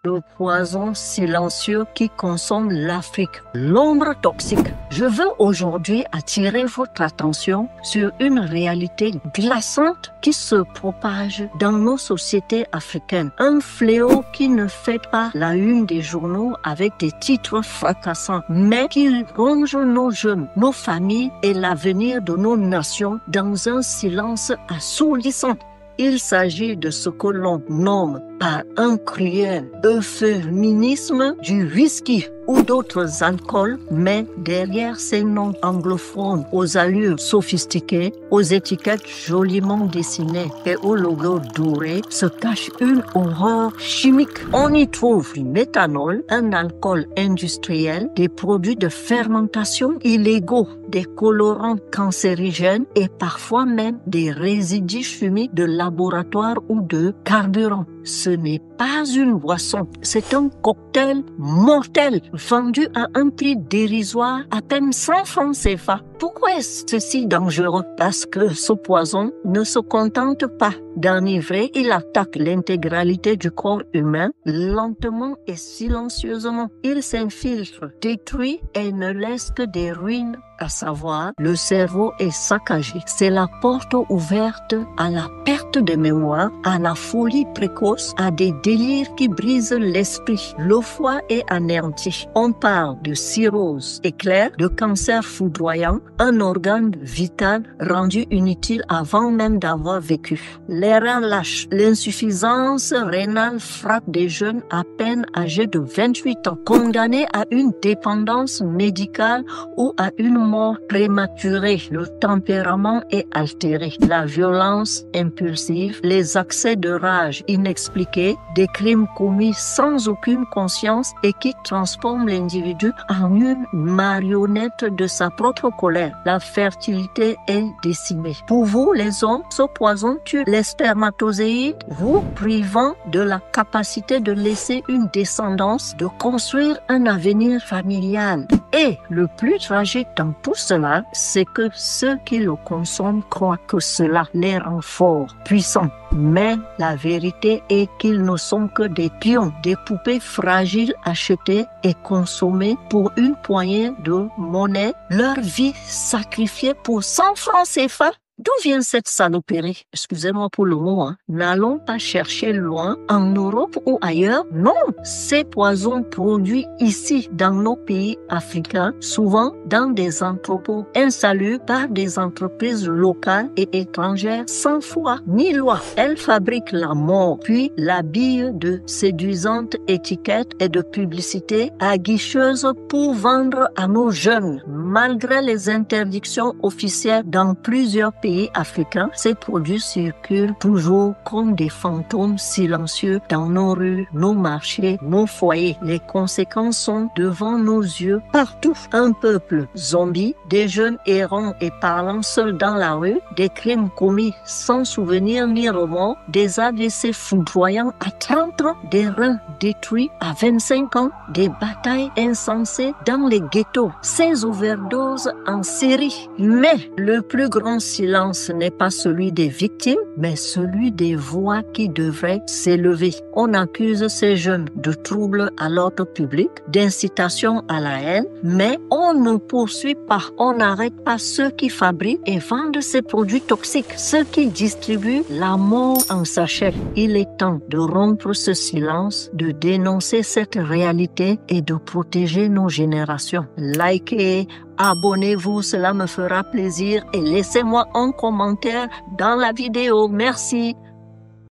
le poison silencieux qui consomme l'Afrique, l'ombre toxique. Je veux aujourd'hui attirer votre attention sur une réalité glaçante qui se propage dans nos sociétés africaines. Un fléau qui ne fait pas la une des journaux avec des titres fracassants, mais qui ronge nos jeunes, nos familles et l'avenir de nos nations dans un silence assourdissant. Il s'agit de ce que l'on nomme par un cruel euphémisme du whisky ou d'autres alcools, mais derrière ces noms anglophones aux allures sophistiquées, aux étiquettes joliment dessinées et aux logos dorés se cache une horreur chimique. On y trouve du méthanol, un alcool industriel, des produits de fermentation illégaux, des colorants cancérigènes et parfois même des résidus chimiques de laboratoire ou de carburant. Ce n'est pas une boisson, c'est un cocktail mortel vendu à un prix dérisoire, à peine 100 francs CFA. Pourquoi est-ce si dangereux? Parce que ce poison ne se contente pas d'enivrer, il attaque l'intégralité du corps humain lentement et silencieusement. Il s'infiltre, détruit et ne laisse que des ruines, à savoir le cerveau est saccagé. C'est la porte ouverte à la perte de mémoire, à la folie précoce, à des délires qui brisent l'esprit. Le foie est anéanti. On parle de cirrhose éclair, de cancer foudroyant, un organe vital rendu inutile avant même d'avoir vécu. Les reins lâchent. L'insuffisance rénale frappe des jeunes à peine âgés de 28 ans, condamnés à une dépendance médicale ou à une mort prématurée. Le tempérament est altéré. La violence impulsive, les accès de rage inexpliqués, des crimes commis sans aucune conscience et qui transforment l'individu en une marionnette de sa propre colère. La fertilité est décimée. Pour vous, les hommes, ce poison tue les spermatozoïdes, vous privant de la capacité de laisser une descendance, de construire un avenir familial. Et le plus tragique dans tout cela, c'est que ceux qui le consomment croient que cela les rend forts, puissants. Mais la vérité est qu'ils ne sont que des pions, des poupées fragiles achetées et consommées pour une poignée de monnaie, leur vie sacrifiée pour 100 francs CFA. D'où vient cette saloperie? Excusez-moi pour le mot, N'allons pas chercher loin, en Europe ou ailleurs. Non, ces poisons produits ici, dans nos pays africains, souvent dans des entrepôts insalubres par des entreprises locales et étrangères sans foi ni loi. Elles fabriquent la mort, puis l'habillent de séduisantes étiquettes et de publicités aguicheuses pour vendre à nos jeunes. Malgré les interdictions officielles dans plusieurs pays africains, ces produits circulent toujours comme des fantômes silencieux dans nos rues, nos marchés, nos foyers. Les conséquences sont devant nos yeux partout. Un peuple zombie, des jeunes errants et parlant seuls dans la rue, des crimes commis sans souvenir ni remords, des AVC foudroyants à 30 ans, des reins détruits à 25 ans, des batailles insensées dans les ghettos, ces overdoses en série. Mais le plus grand silence n'est pas celui des victimes, mais celui des voix qui devraient s'élever. On accuse ces jeunes de troubles à l'ordre public, d'incitation à la haine, mais on ne poursuit pas, on n'arrête pas ceux qui fabriquent et vendent ces produits toxiques, ceux qui distribuent la mort en sachet. Il est temps de rompre ce silence, de dénoncer cette réalité et de protéger nos générations. Likez, abonnez-vous, cela me fera plaisir et laissez-moi un commentaire dans la vidéo. Merci.